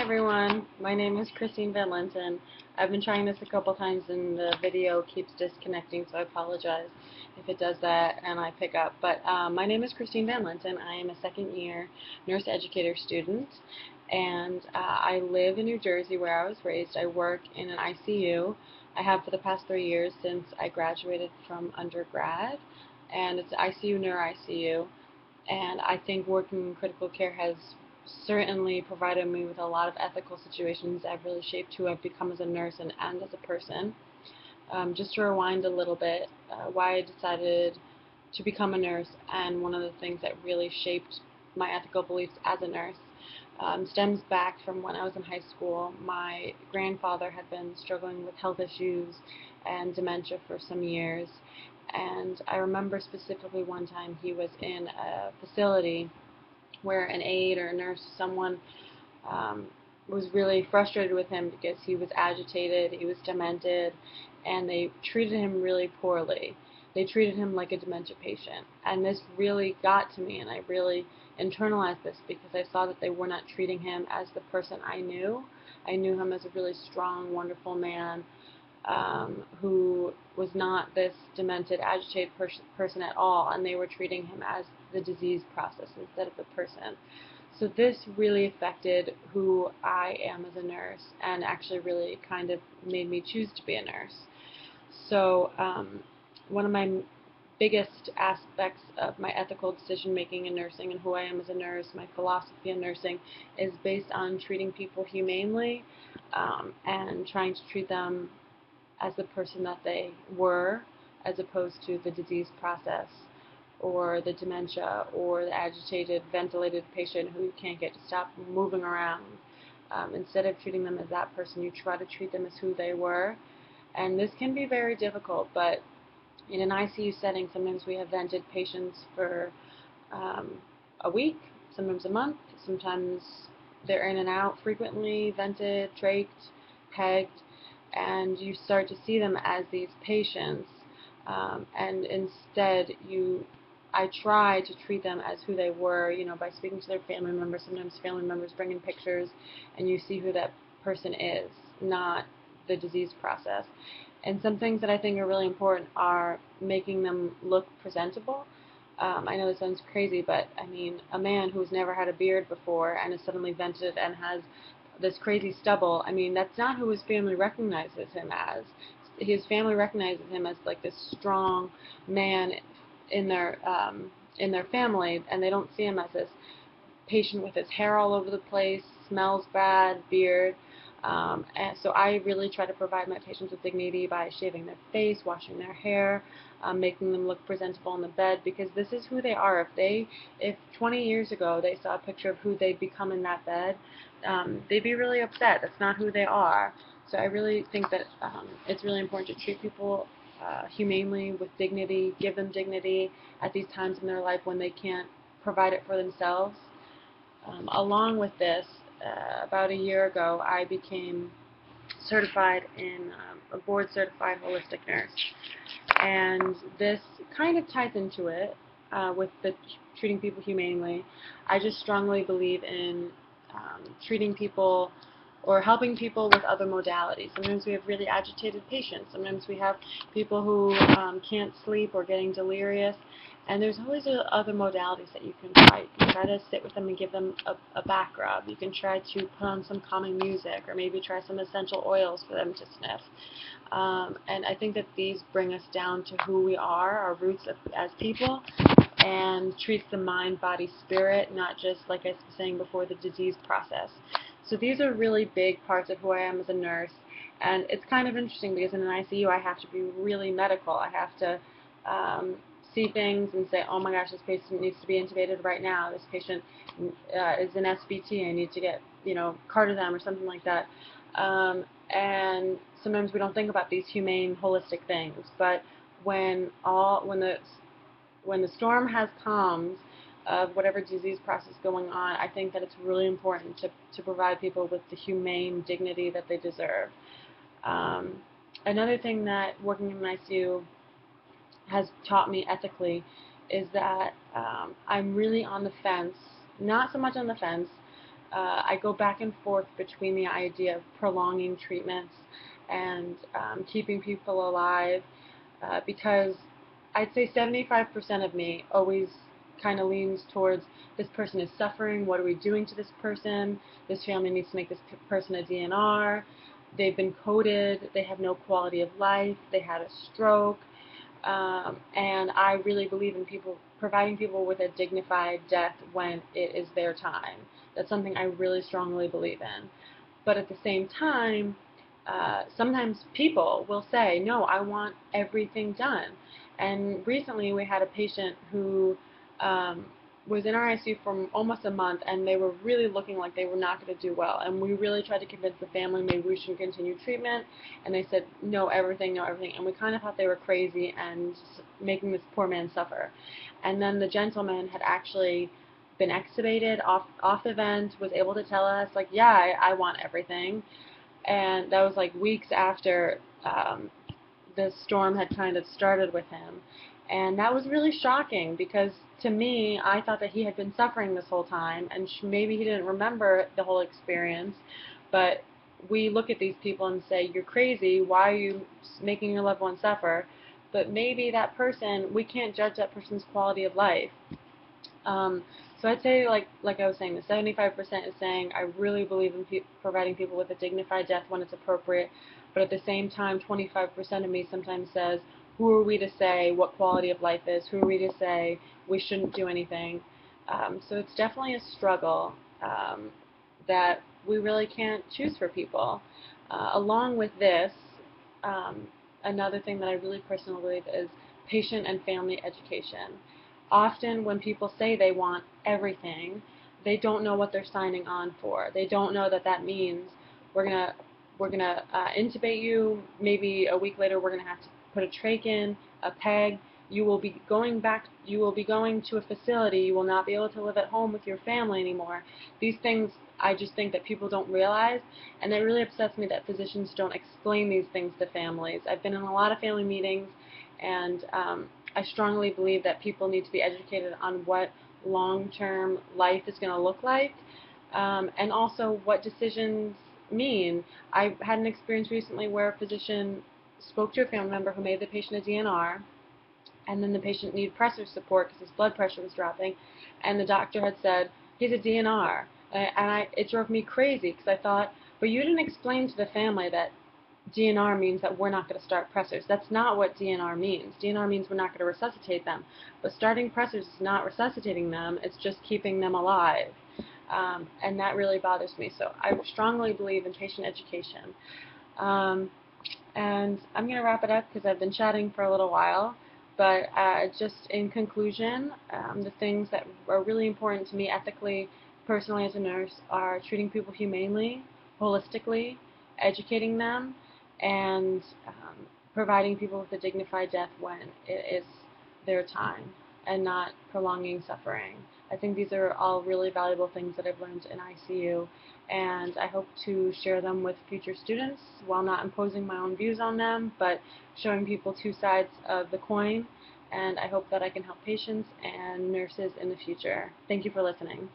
everyone, my name is Christine Van Linton. I've been trying this a couple times and the video keeps disconnecting, so I apologize if it does that and I pick up. But my name is Christine Van Linton. I am a second year nurse educator student, and I live in New Jersey where I was raised. I work in an ICU. I have for the past 3 years since I graduated from undergrad, and it's ICU, NURS. And I think working in critical care has certainly provided me with a lot of ethical situations that have really shaped who I've become as a nurse and as a person. Just to rewind a little bit, why I decided to become a nurse, and one of the things that really shaped my ethical beliefs as a nurse stems back from when I was in high school. My grandfather had been struggling with health issues and dementia for some years, and I remember specifically one time he was in a facility where an aide or a nurse, someone was really frustrated with him because he was agitated, he was demented, and they treated him really poorly. They treated him like a dementia patient. And this really got to me, and I really internalized this because I saw that they were not treating him as the person I knew. I knew him as a really strong, wonderful man who was not this demented, agitated person at all, and they were treating him as the disease process instead of the person. So this really affected who I am as a nurse, and actually really kind of made me choose to be a nurse. So one of my biggest aspects of my ethical decision making in nursing and who I am as a nurse, my philosophy in nursing, is based on treating people humanely and trying to treat them as the person that they were, as opposed to the disease process or the dementia or the agitated, ventilated patient who you can't get to stop moving around. Instead of treating them as that person, you try to treat them as who they were. And this can be very difficult, but in an ICU setting, sometimes we have vented patients for a week, sometimes a month, sometimes they're in and out frequently, vented, trached, pegged, and you start to see them as these patients, and instead I try to treat them as who they were, by speaking to their family members. Sometimes family members bring in pictures, and you see who that person is, not the disease process. And some things that I think are really important are making them look presentable. I know this sounds crazy, but I mean, a man who's never had a beard before and is suddenly vented and has this crazy stubble, I mean, that's not who his family recognizes him as. His family recognizes him as like this strong man in their family, and they don't see him as this patient with his hair all over the place, smells bad, beard. And so I really try to provide my patients with dignity by shaving their face, washing their hair, making them look presentable in the bed, because this is who they are. If 20 years ago they saw a picture of who they'd become in that bed, they'd be really upset. That's not who they are. So I really think that it's really important to treat people humanely, with dignity, give them dignity at these times in their life when they can't provide it for themselves. Along with this, about a year ago, I became certified in a board-certified holistic nurse. And this kind of ties into it with the treating people humanely. I just strongly believe in treating people or helping people with other modalities. Sometimes we have really agitated patients. Sometimes we have people who can't sleep or getting delirious. And there's always other modalities that you can try. You can try to sit with them and give them a back rub. You can try to put on some calming music, or maybe try some essential oils for them to sniff. And I think that these bring us down to who we are, our roots as people, and treats the mind, body, spirit, not just, like I was saying before, the disease process. So these are really big parts of who I am as a nurse. And it's kind of interesting because in an ICU I have to be really medical. I have to see things and say, oh my gosh, this patient needs to be intubated right now. This patient is in SBT. I need to get, carted them or something like that. And sometimes we don't think about these humane, holistic things. But when the storm has calmed of whatever disease process is going on, I think that it's really important to provide people with the humane dignity that they deserve. Another thing that working in an ICU has taught me ethically is that I'm really on the fence, not so much on the fence, I go back and forth between the idea of prolonging treatments and keeping people alive, because I'd say 75% of me always kind of leans towards this person is suffering, what are we doing to this person, this family needs to make this person a DNR, they've been coded, they have no quality of life, they had a stroke, and I really believe in providing people with a dignified death when it is their time. That's something I really strongly believe in. But at the same time, sometimes people will say, no, I want everything done. And recently we had a patient who was in our ICU for almost a month, and they were really looking like they were not going to do well. And we really tried to convince the family maybe we should continue treatment, and they said, no, everything, no, everything. And we kind of thought they were crazy and making this poor man suffer. And then the gentleman had actually been extubated off the vent, was able to tell us, like, yeah, I want everything. And that was like weeks after the storm had kind of started with him. And that was really shocking because to me, I thought that he had been suffering this whole time, and maybe he didn't remember the whole experience, but we look at these people and say, you're crazy, why are you making your loved one suffer? But maybe that person, we can't judge that person's quality of life. So I'd say, like I was saying, the 75% is saying I really believe in providing people with a dignified death when it's appropriate, but at the same time, 25% of me sometimes says, who are we to say what quality of life is? Who are we to say we shouldn't do anything? So it's definitely a struggle that we really can't choose for people. Along with this, another thing that I really personally believe is patient and family education. Often when people say they want everything, they don't know what they're signing on for. They don't know that that means we're gonna intubate you. Maybe a week later we're gonna have to put a trach in, a peg. You will be going to a facility. You will not be able to live at home with your family anymore. These things I just think that people don't realize, and it really upsets me that physicians don't explain these things to families. I've been in a lot of family meetings, and I strongly believe that people need to be educated on what long-term life is going to look like, and also what decisions mean. I had an experience recently where a physician spoke to a family member who made the patient a DNR, and then the patient needed pressor support because his blood pressure was dropping, and the doctor had said, he's a DNR. It drove me crazy because I thought, but you didn't explain to the family that DNR means that we're not going to start pressors. That's not what DNR means. DNR means we're not going to resuscitate them. But starting pressors is not resuscitating them, it's just keeping them alive. And that really bothers me. So I strongly believe in patient education. And I'm going to wrap it up because I've been chatting for a little while. But just in conclusion, the things that are really important to me ethically, personally as a nurse, are treating people humanely, holistically, educating them, and providing people with a dignified death when it is their time, and not prolonging suffering. I think these are all really valuable things that I've learned in ICU, and I hope to share them with future students while not imposing my own views on them, but showing people two sides of the coin, and I hope that I can help patients and nurses in the future. Thank you for listening.